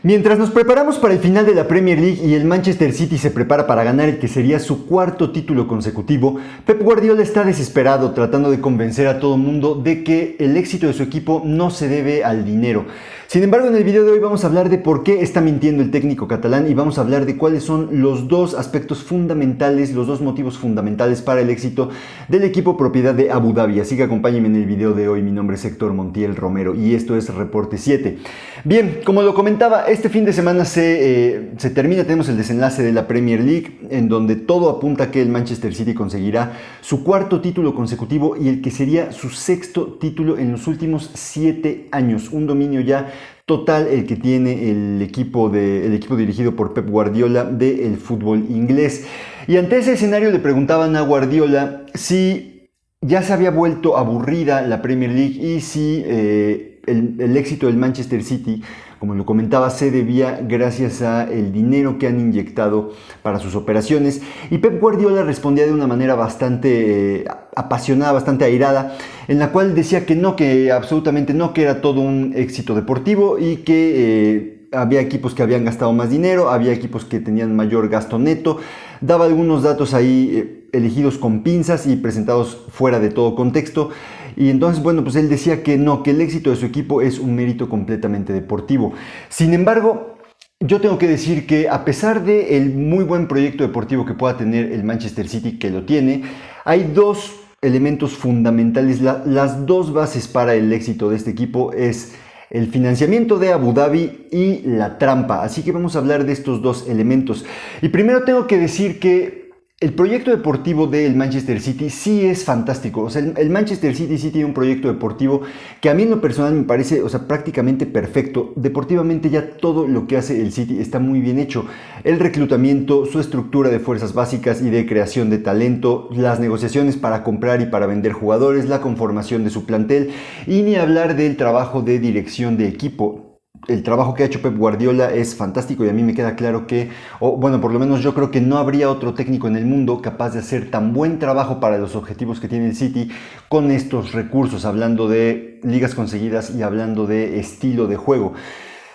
Mientras nos preparamos para el final de la Premier League y el Manchester City se prepara para ganar el que sería su cuarto título consecutivo, Pep Guardiola está desesperado tratando de convencer a todo el mundo de que el éxito de su equipo no se debe al dinero. Sin embargo, en el video de hoy vamos a hablar de por qué está mintiendo el técnico catalán y vamos a hablar de cuáles son los dos aspectos fundamentales, los dos motivos fundamentales para el éxito del equipo propiedad de Abu Dhabi. Así que acompáñenme en el video de hoy. Mi nombre es Héctor Montiel Romero y esto es Reporte 7. Bien, como lo comentaba, este fin de semana se termina, tenemos el desenlace de la Premier League, en donde todo apunta a que el Manchester City conseguirá su cuarto título consecutivo y el que sería su sexto título en los últimos 7 años. Un dominio ya total el que tiene el equipo dirigido por Pep Guardiola del fútbol inglés. Y ante ese escenario le preguntaban a Guardiola si ya se había vuelto aburrida la Premier League y si el éxito del Manchester City, como lo comentaba, se debía gracias a el dinero que han inyectado para sus operaciones. Y Pep Guardiola respondía de una manera bastante apasionada, bastante airada, en la cual decía que no, que absolutamente no, que era todo un éxito deportivo y que había equipos que habían gastado más dinero, había equipos que tenían mayor gasto neto. Daba algunos datos ahí elegidos con pinzas y presentados fuera de todo contexto. Y entonces, bueno, pues él decía que no, que el éxito de su equipo es un mérito completamente deportivo. Sin embargo, yo tengo que decir que a pesar del muy buen proyecto deportivo que pueda tener el Manchester City, que lo tiene, hay dos elementos fundamentales, las dos bases para el éxito de este equipo es el financiamiento de Abu Dhabi y la trampa. Así que vamos a hablar de estos dos elementos. Y primero tengo que decir que el proyecto deportivo del Manchester City sí es fantástico. O sea, el Manchester City sí tiene un proyecto deportivo que a mí en lo personal me parece, o sea, prácticamente perfecto. Deportivamente ya todo lo que hace el City está muy bien hecho. El reclutamiento, su estructura de fuerzas básicas y de creación de talento, las negociaciones para comprar y para vender jugadores, la conformación de su plantel y ni hablar del trabajo de dirección de equipo. El trabajo que ha hecho Pep Guardiola es fantástico y a mí me queda claro que, bueno, por lo menos yo creo que no habría otro técnico en el mundo capaz de hacer tan buen trabajo para los objetivos que tiene el City con estos recursos, hablando de ligas conseguidas y hablando de estilo de juego.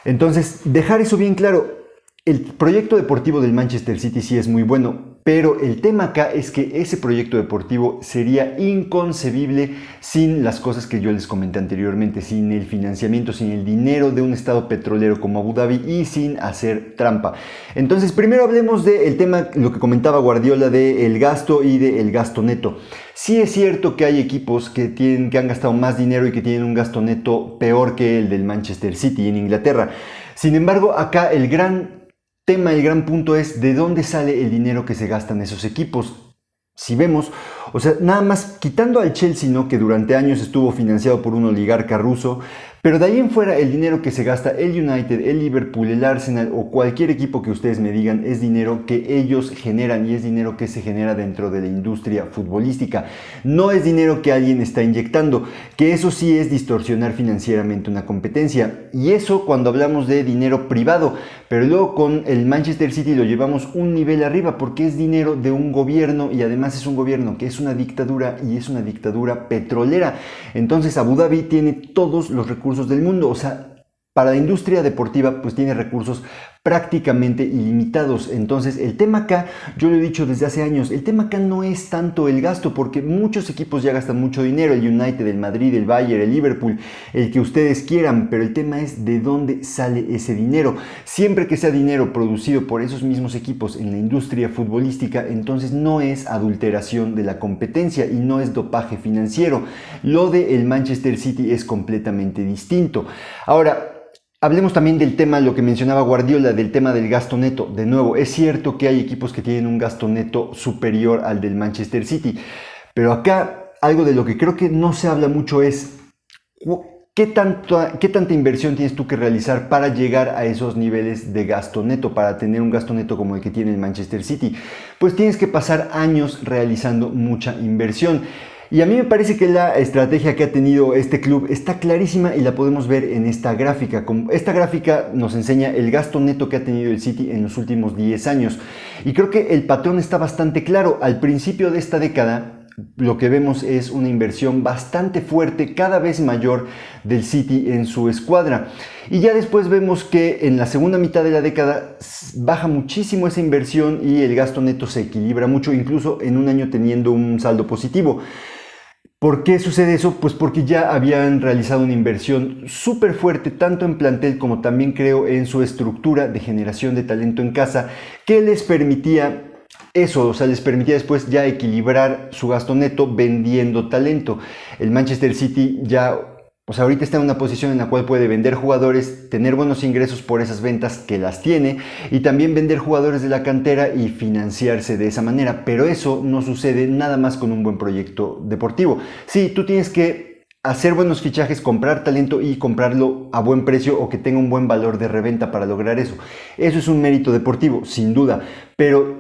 Entonces, dejar eso bien claro, el proyecto deportivo del Manchester City sí es muy bueno, pero el tema acá es que ese proyecto deportivo sería inconcebible sin las cosas que yo les comenté anteriormente, sin el financiamiento, sin el dinero de un estado petrolero como Abu Dhabi y sin hacer trampa. Entonces, primero hablemos del tema, lo que comentaba Guardiola del gasto y del gasto neto. Sí es cierto que hay equipos que han gastado más dinero y que tienen un gasto neto peor que el del Manchester City en Inglaterra. Sin embargo, acá el gran punto es de dónde sale el dinero que se gastan esos equipos. Si vemos, o sea, nada más quitando al Chelsea, ¿no?, que durante años estuvo financiado por un oligarca ruso, pero de ahí en fuera el dinero que se gasta el United, el Liverpool, el Arsenal o cualquier equipo que ustedes me digan es dinero que ellos generan y es dinero que se genera dentro de la industria futbolística. No es dinero que alguien está inyectando, que eso sí es distorsionar financieramente una competencia. Y eso cuando hablamos de dinero privado, pero luego con el Manchester City lo llevamos un nivel arriba porque es dinero de un gobierno y además es un gobierno que es una dictadura y es una dictadura petrolera. Entonces Abu Dhabi tiene todos los recursos del mundo, o sea, para la industria deportiva pues tiene recursos prácticamente ilimitados. Entonces el tema acá, yo lo he dicho desde hace años, el tema acá no es tanto el gasto, porque muchos equipos ya gastan mucho dinero, el United, el Madrid, el Bayern, el Liverpool, el que ustedes quieran, pero el tema es de dónde sale ese dinero. Siempre que sea dinero producido por esos mismos equipos en la industria futbolística, entonces no es adulteración de la competencia y no es dopaje financiero. Lo del Manchester City es completamente distinto. Ahora, hablemos también del tema, lo que mencionaba Guardiola, del tema del gasto neto. De nuevo, es cierto que hay equipos que tienen un gasto neto superior al del Manchester City, pero acá algo de lo que creo que no se habla mucho es ¿qué tanta inversión tienes tú que realizar para llegar a esos niveles de gasto neto, para tener un gasto neto como el que tiene el Manchester City? Pues tienes que pasar años realizando mucha inversión. Y a mí me parece que la estrategia que ha tenido este club está clarísima y la podemos ver en esta gráfica. Esta gráfica nos enseña el gasto neto que ha tenido el City en los últimos 10 años. Y creo que el patrón está bastante claro. Al principio de esta década, lo que vemos es una inversión bastante fuerte, cada vez mayor del City en su escuadra. Y ya después vemos que en la segunda mitad de la década baja muchísimo esa inversión y el gasto neto se equilibra mucho, incluso en un año teniendo un saldo positivo. ¿Por qué sucede eso? Pues porque ya habían realizado una inversión súper fuerte, tanto en plantel como también creo en su estructura de generación de talento en casa, que les permitía eso, o sea, les permitía después ya equilibrar su gasto neto vendiendo talento. El Manchester City ya, o sea, ahorita está en una posición en la cual puede vender jugadores, tener buenos ingresos por esas ventas que las tiene y también vender jugadores de la cantera y financiarse de esa manera. Pero eso no sucede nada más con un buen proyecto deportivo. Sí, tú tienes que hacer buenos fichajes, comprar talento y comprarlo a buen precio o que tenga un buen valor de reventa para lograr eso. Eso es un mérito deportivo, sin duda, pero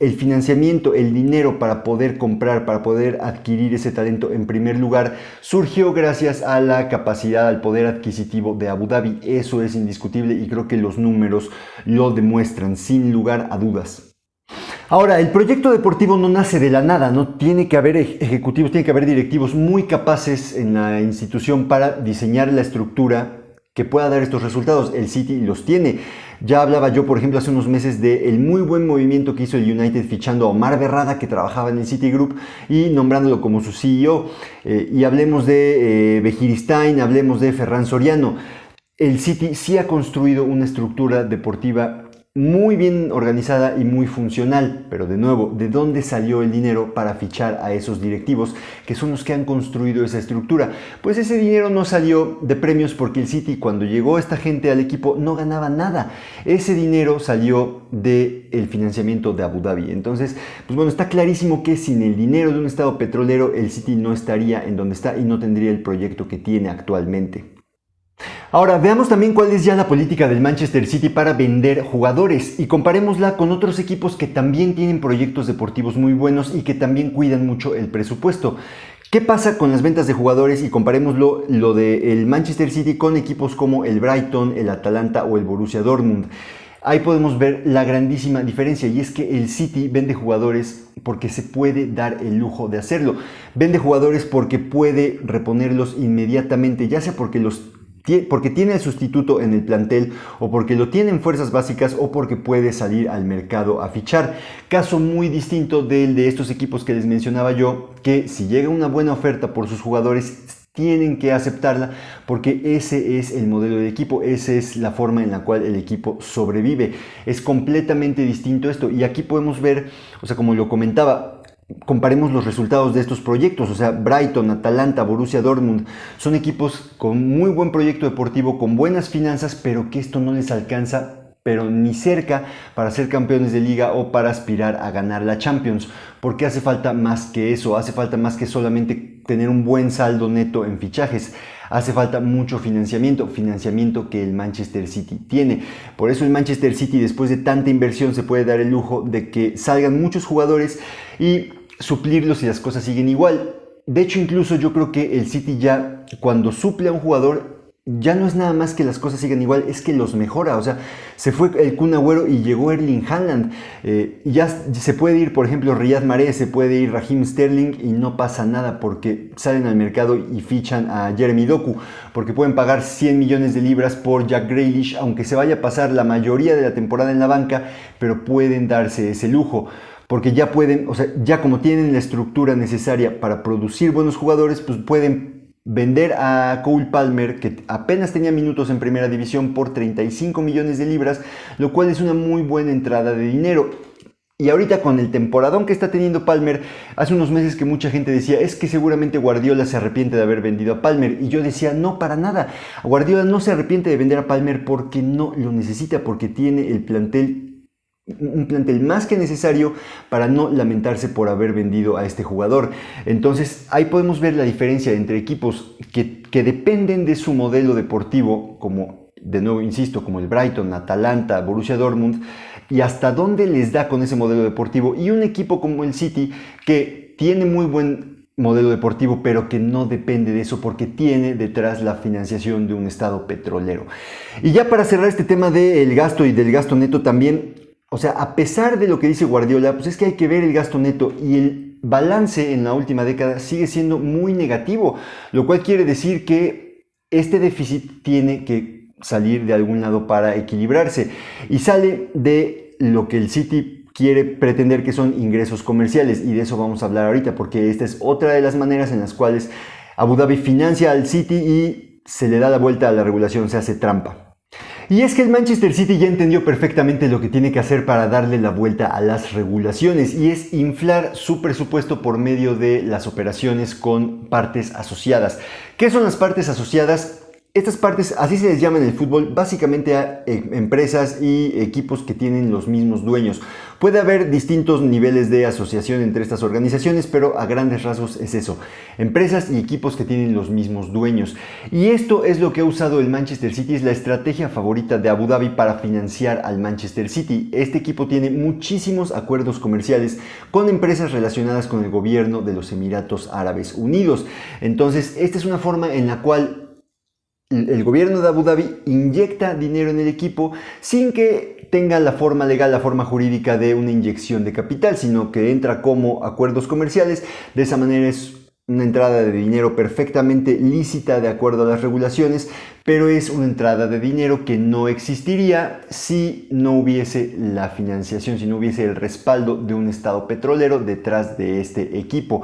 el financiamiento, el dinero para poder comprar, para poder adquirir ese talento en primer lugar, surgió gracias a la capacidad, al poder adquisitivo de Abu Dhabi. Eso es indiscutible y creo que los números lo demuestran sin lugar a dudas. Ahora, el proyecto deportivo no nace de la nada, ¿no? Tiene que haber ejecutivos, tiene que haber directivos muy capaces en la institución para diseñar la estructura que pueda dar estos resultados. El City los tiene. Ya hablaba yo, por ejemplo, hace unos meses del muy buen movimiento que hizo el United fichando a Omar Berrada, que trabajaba en el City Group, y nombrándolo como su CEO. Y hablemos de Begiristain, hablemos de Ferran Soriano. El City sí ha construido una estructura deportiva muy bien organizada y muy funcional, pero de nuevo, ¿de dónde salió el dinero para fichar a esos directivos que son los que han construido esa estructura? Pues ese dinero no salió de premios porque el City, cuando llegó esta gente al equipo, no ganaba nada. Ese dinero salió del financiamiento de Abu Dhabi. Entonces, pues bueno, está clarísimo que sin el dinero de un estado petrolero, el City no estaría en donde está y no tendría el proyecto que tiene actualmente. Ahora, veamos también cuál es ya la política del Manchester City para vender jugadores y comparémosla con otros equipos que también tienen proyectos deportivos muy buenos y que también cuidan mucho el presupuesto. ¿Qué pasa con las ventas de jugadores? Y comparémoslo lo del Manchester City con equipos como el Brighton, el Atalanta o el Borussia Dortmund. Ahí podemos ver la grandísima diferencia y es que el City vende jugadores porque se puede dar el lujo de hacerlo. Vende jugadores porque puede reponerlos inmediatamente, ya sea porque tiene el sustituto en el plantel o porque lo tiene en fuerzas básicas o porque puede salir al mercado a fichar. Caso muy distinto del de estos equipos que les mencionaba yo, que si llega una buena oferta por sus jugadores tienen que aceptarla porque ese es el modelo de equipo, esa es la forma en la cual el equipo sobrevive. Es completamente distinto esto y aquí podemos ver, o sea, como lo comentaba, comparemos los resultados de estos proyectos, o sea, Brighton, Atalanta, Borussia Dortmund, son equipos con muy buen proyecto deportivo, con buenas finanzas, pero que esto no les alcanza pero ni cerca para ser campeones de liga o para aspirar a ganar la Champions, porque hace falta más que eso, hace falta más que solamente tener un buen saldo neto en fichajes. Hace falta mucho financiamiento que el Manchester City tiene. Por eso el Manchester City, después de tanta inversión, se puede dar el lujo de que salgan muchos jugadores y suplirlos si las cosas siguen igual. De hecho, incluso yo creo que el City ya, cuando suple a un jugador, ya no es nada más que las cosas sigan igual, es que los mejora. O sea, se fue el Kun Agüero y llegó Erling Haaland. Ya se puede ir, por ejemplo, Riyad Mahrez, se puede ir Raheem Sterling y no pasa nada porque salen al mercado y fichan a Jeremy Doku, porque pueden pagar 100 millones de libras por Jack Grealish, aunque se vaya a pasar la mayoría de la temporada en la banca, pero pueden darse ese lujo. Porque ya pueden, o sea, ya como tienen la estructura necesaria para producir buenos jugadores, pues pueden vender a Cole Palmer, que apenas tenía minutos en primera división, por 35 millones de libras, lo cual es una muy buena entrada de dinero. Y ahorita con el temporadón que está teniendo Palmer, hace unos meses que mucha gente decía, es que seguramente Guardiola se arrepiente de haber vendido a Palmer. Y yo decía, no, para nada. Guardiola no se arrepiente de vender a Palmer porque no lo necesita, porque tiene el plantel, un plantel más que necesario para no lamentarse por haber vendido a este jugador. Entonces ahí podemos ver la diferencia entre equipos que dependen de su modelo deportivo, como de nuevo insisto, como el Brighton, Atalanta, Borussia Dortmund, y hasta dónde les da con ese modelo deportivo, y un equipo como el City que tiene muy buen modelo deportivo pero que no depende de eso porque tiene detrás la financiación de un estado petrolero. Y ya para cerrar este tema del gasto y del gasto neto también, o sea, a pesar de lo que dice Guardiola, pues es que hay que ver el gasto neto y el balance en la última década sigue siendo muy negativo, lo cual quiere decir que este déficit tiene que salir de algún lado para equilibrarse, y sale de lo que el City quiere pretender que son ingresos comerciales, y de eso vamos a hablar ahorita, porque esta es otra de las maneras en las cuales Abu Dhabi financia al City y se le da la vuelta a la regulación, se hace trampa. Y es que el Manchester City ya entendió perfectamente lo que tiene que hacer para darle la vuelta a las regulaciones, y es inflar su presupuesto por medio de las operaciones con partes asociadas. ¿Qué son las partes asociadas? Estas partes, así se les llama en el fútbol, básicamente a empresas y equipos que tienen los mismos dueños. Puede haber distintos niveles de asociación entre estas organizaciones, pero a grandes rasgos es eso: empresas y equipos que tienen los mismos dueños. Y esto es lo que ha usado el Manchester City, es la estrategia favorita de Abu Dhabi para financiar al Manchester City. Este equipo tiene muchísimos acuerdos comerciales con empresas relacionadas con el gobierno de los Emiratos Árabes Unidos. Entonces, esta es una forma en la cual el gobierno de Abu Dhabi inyecta dinero en el equipo sin que tenga la forma legal, la forma jurídica de una inyección de capital, sino que entra como acuerdos comerciales. De esa manera es una entrada de dinero perfectamente lícita de acuerdo a las regulaciones, pero es una entrada de dinero que no existiría si no hubiese la financiación, si no hubiese el respaldo de un estado petrolero detrás de este equipo.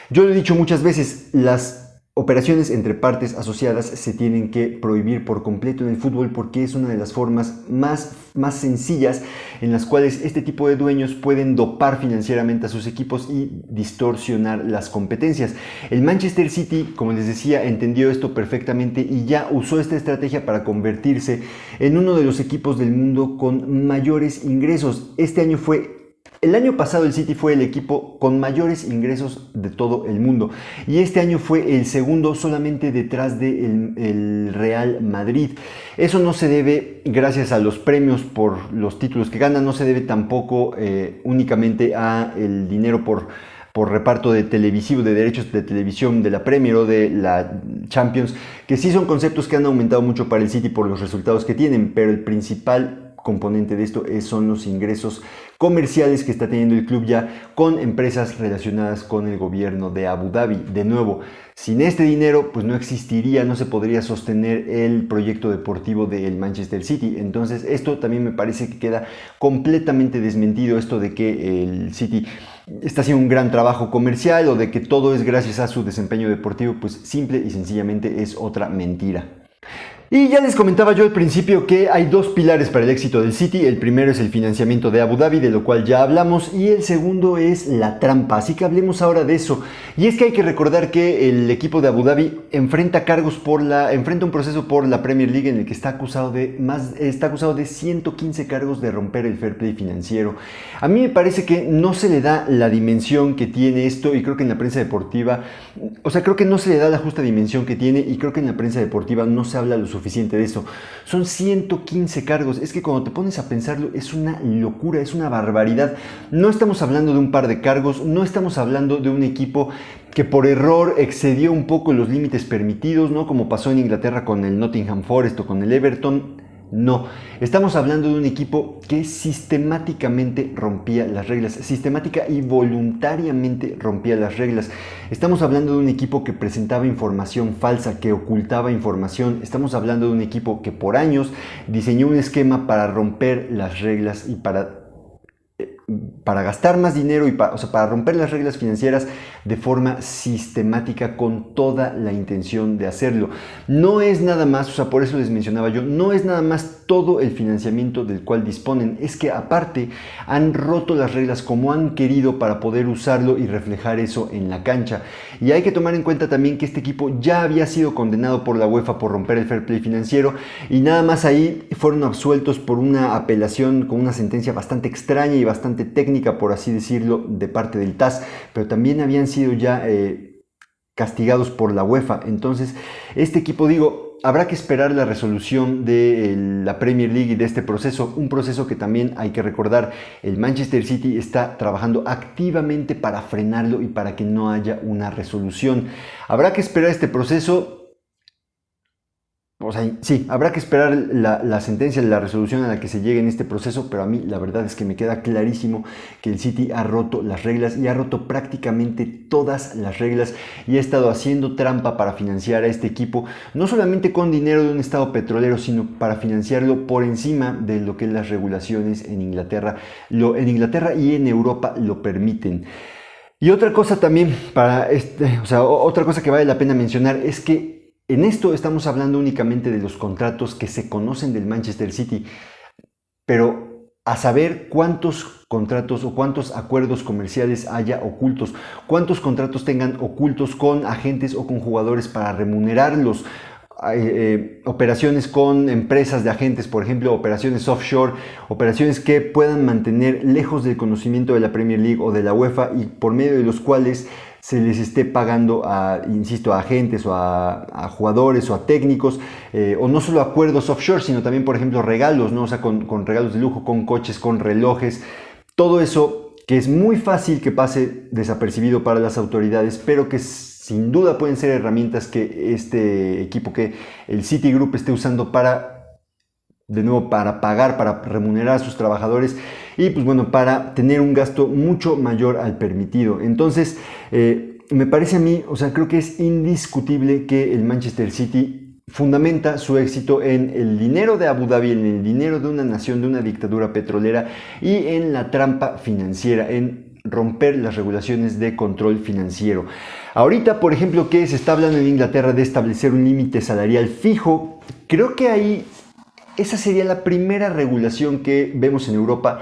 Yo lo he dicho muchas veces, las operaciones entre partes asociadas se tienen que prohibir por completo en el fútbol, porque es una de las formas más sencillas en las cuales este tipo de dueños pueden dopar financieramente a sus equipos y distorsionar las competencias. El Manchester City, como les decía, entendió esto perfectamente y ya usó esta estrategia para convertirse en uno de los equipos del mundo con mayores ingresos. El año pasado el City fue el equipo con mayores ingresos de todo el mundo, y este año fue el segundo solamente detrás del Real Madrid. Eso no se debe gracias a los premios por los títulos que ganan, no se debe tampoco únicamente a el dinero por reparto de derechos de televisión de la Premier o de la Champions, que sí son conceptos que han aumentado mucho para el City por los resultados que tienen, pero el principal componente de esto son los ingresos comerciales que está teniendo el club ya con empresas relacionadas con el gobierno de Abu Dhabi. De nuevo, sin este dinero pues no existiría, no se podría sostener el proyecto deportivo del Manchester City. Entonces esto también me parece que queda completamente desmentido, esto de que el City está haciendo un gran trabajo comercial o de que todo es gracias a su desempeño deportivo. Pues simple y sencillamente es otra mentira. Y ya les comentaba yo al principio que hay dos pilares para el éxito del City. El primero es el financiamiento de Abu Dhabi, de lo cual ya hablamos, y el segundo es la trampa. Así que hablemos ahora de eso. Y es que hay que recordar que el equipo de Abu Dhabi enfrenta un proceso por la Premier League en el que está acusado de 115 cargos de romper el fair play financiero. A mí me parece que no se le da la dimensión que tiene esto, y creo que en la prensa deportiva, creo que no se le da la justa dimensión que tiene, y creo que en la prensa deportiva no se habla lo suficiente de eso. Son 115 cargos. Es que cuando te pones a pensarlo es una locura, es una barbaridad. No estamos hablando de un par de cargos, no estamos hablando de un equipo que por error excedió un poco los límites permitidos, ¿no? Como pasó en Inglaterra con el Nottingham Forest o con el Everton. No, estamos hablando de un equipo que sistemáticamente rompía las reglas, sistemática y voluntariamente rompía las reglas. Estamos hablando de un equipo que presentaba información falsa, que ocultaba información. Estamos hablando de un equipo que por años diseñó un esquema para romper las reglas y para gastar más dinero y para romper las reglas financieras de forma sistemática, con toda la intención de hacerlo. No es nada más, por eso les mencionaba yo, no es nada más todo el financiamiento del cual disponen, es que aparte han roto las reglas como han querido para poder usarlo y reflejar eso en la cancha. Y hay que tomar en cuenta también que este equipo ya había sido condenado por la UEFA por romper el fair play financiero, y nada más ahí fueron absueltos por una apelación con una sentencia bastante extraña y bastante técnica, por así decirlo, de parte del TAS, pero también habían sido ya castigados por la UEFA. Entonces este equipo, habrá que esperar la resolución de la Premier League y de este proceso, un proceso que también hay que recordar, el Manchester City está trabajando activamente para frenarlo y para que no haya una resolución. Habrá que esperar este proceso. O sea, sí, habrá que esperar la sentencia, la resolución a la que se llegue en este proceso, pero a mí la verdad es que me queda clarísimo que el City ha roto las reglas y ha roto prácticamente todas las reglas y ha estado haciendo trampa para financiar a este equipo, no solamente con dinero de un estado petrolero, sino para financiarlo por encima de lo que las regulaciones en Inglaterra, en Inglaterra y en Europa lo permiten. Y otra cosa también, otra cosa que vale la pena mencionar es que en esto estamos hablando únicamente de los contratos que se conocen del Manchester City, pero a saber cuántos contratos o cuántos acuerdos comerciales haya ocultos, cuántos contratos tengan ocultos con agentes o con jugadores para remunerarlos. Operaciones con empresas de agentes, por ejemplo, operaciones offshore, operaciones que puedan mantener lejos del conocimiento de la Premier League o de la UEFA y por medio de los cuales se les esté pagando insisto, a agentes o a jugadores o a técnicos, o no solo acuerdos offshore, sino también, por ejemplo, regalos, ¿no? O sea, con regalos de lujo, con coches, con relojes, todo eso que es muy fácil que pase desapercibido para las autoridades, pero que sin duda pueden ser herramientas que este equipo, que el Citigroup esté usando de nuevo, para pagar, para remunerar a sus trabajadores y pues bueno, para tener un gasto mucho mayor al permitido. Entonces, me parece a mí, o sea, creo que es indiscutible que el Manchester City fundamenta su éxito en el dinero de Abu Dhabi, en el dinero de una nación, de una dictadura petrolera y en la trampa financiera, en romper las regulaciones de control financiero. Ahorita, por ejemplo, que se está hablando en Inglaterra de establecer un límite salarial fijo, creo que ahí esa sería la primera regulación que vemos en Europa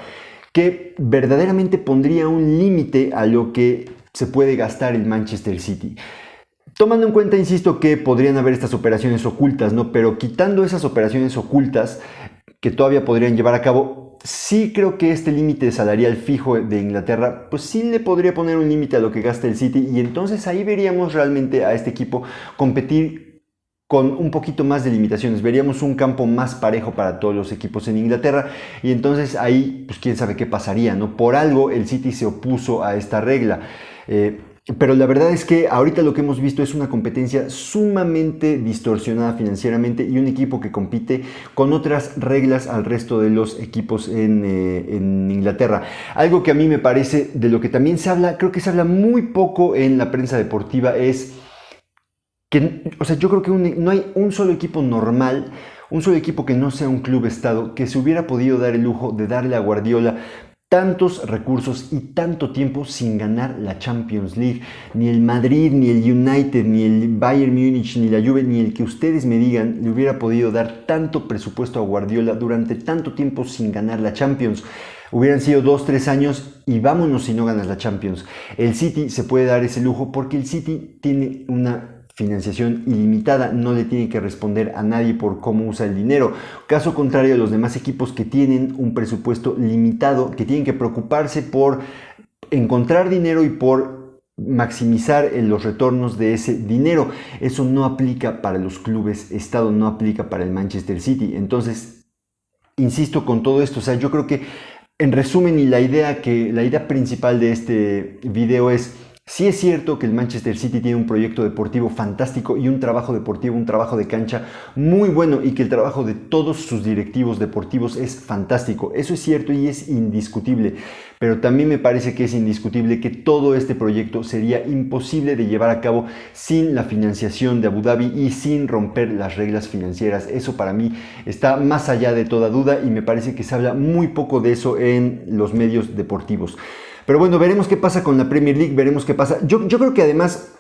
que verdaderamente pondría un límite a lo que se puede gastar el Manchester City. Tomando en cuenta, insisto, que podrían haber estas operaciones ocultas, ¿no? Pero quitando esas operaciones ocultas que todavía podrían llevar a cabo, sí creo que este límite salarial fijo de Inglaterra, pues sí le podría poner un límite a lo que gasta el City y entonces ahí veríamos realmente a este equipo competir con un poquito más de limitaciones, veríamos un campo más parejo para todos los equipos en Inglaterra y entonces ahí, pues quién sabe qué pasaría, ¿no? Por algo el City se opuso a esta regla. Pero la verdad es que ahorita lo que hemos visto es una competencia sumamente distorsionada financieramente y un equipo que compite con otras reglas al resto de los equipos en Inglaterra. Algo que a mí me parece, de lo que también se habla, creo que se habla muy poco en la prensa deportiva, es que, o sea, yo creo que no hay un solo equipo normal, un solo equipo que no sea un club estado, que se hubiera podido dar el lujo de darle a Guardiola tantos recursos y tanto tiempo sin ganar la Champions League. Ni el Madrid, ni el United, ni el Bayern Múnich, ni la Juve, ni el que ustedes me digan, le hubiera podido dar tanto presupuesto a Guardiola durante tanto tiempo sin ganar la Champions. Hubieran sido 2-3 años y vámonos si no ganas la Champions. El City se puede dar ese lujo porque el City tiene una financiación ilimitada, no le tiene que responder a nadie por cómo usa el dinero. Caso contrario a los demás equipos que tienen un presupuesto limitado, que tienen que preocuparse por encontrar dinero y por maximizar los retornos de ese dinero. Eso no aplica para los clubes estado, no aplica para el Manchester City. Entonces, insisto con todo esto, o sea, yo creo que en resumen y la idea principal de este video es: sí es cierto que el Manchester City tiene un proyecto deportivo fantástico y un trabajo deportivo, un trabajo de cancha muy bueno y que el trabajo de todos sus directivos deportivos es fantástico. Eso es cierto y es indiscutible, pero también me parece que es indiscutible que todo este proyecto sería imposible de llevar a cabo sin la financiación de Abu Dhabi y sin romper las reglas financieras. Eso para mí está más allá de toda duda y me parece que se habla muy poco de eso en los medios deportivos. Pero bueno, veremos qué pasa con la Premier League, veremos qué pasa. Yo creo que además,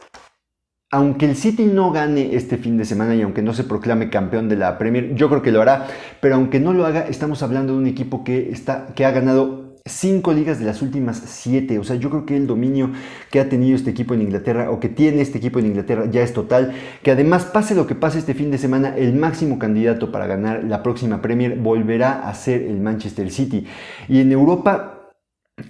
aunque el City no gane este fin de semana y aunque no se proclame campeón de la Premier, yo creo que lo hará, pero aunque no lo haga, estamos hablando de un equipo que ha ganado 5 ligas de las últimas 7. O sea, yo creo que el dominio que ha tenido este equipo en Inglaterra, o que tiene este equipo en Inglaterra, ya es total. Que además, pase lo que pase este fin de semana, el máximo candidato para ganar la próxima Premier volverá a ser el Manchester City. Y en Europa,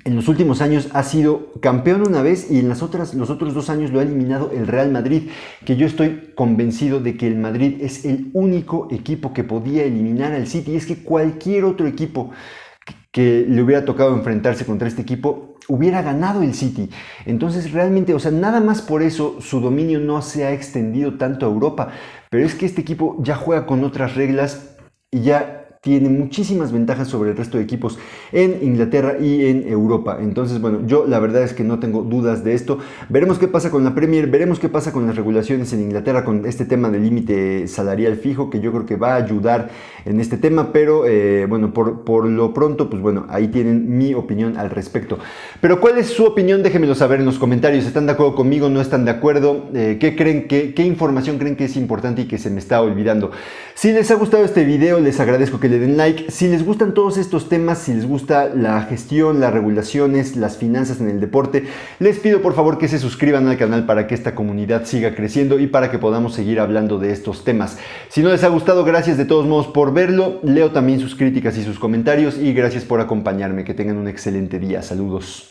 en los últimos años ha sido campeón una vez y en los otros 2 años lo ha eliminado el Real Madrid, que yo estoy convencido de que el Madrid es el único equipo que podía eliminar al City. Y es que cualquier otro equipo que le hubiera tocado enfrentarse contra este equipo hubiera ganado el City. Entonces realmente, o sea, nada más por eso su dominio no se ha extendido tanto a Europa. pero es que este equipo ya juega con otras reglas y ya tiene muchísimas ventajas sobre el resto de equipos en Inglaterra y en Europa. Entonces, bueno, yo la verdad es que no tengo dudas de esto. Veremos qué pasa con la Premier, veremos qué pasa con las regulaciones en Inglaterra, con este tema del límite salarial fijo, que yo creo que va a ayudar en este tema, pero bueno, por lo pronto, pues bueno, ahí tienen mi opinión al respecto. Pero ¿cuál es su opinión? Déjenmelo saber en los comentarios. ¿Están de acuerdo conmigo? ¿No están de acuerdo? ¿Qué creen? ¿Qué información creen que es importante y que se me está olvidando? Si les ha gustado este video, les agradezco que le den like. Si les gustan todos estos temas, si les gusta la gestión, las regulaciones, las finanzas en el deporte, les pido por favor que se suscriban al canal para que esta comunidad siga creciendo y para que podamos seguir hablando de estos temas. Si no les ha gustado, gracias de todos modos por verlo. Leo también sus críticas y sus comentarios y gracias por acompañarme. Que tengan un excelente día. Saludos.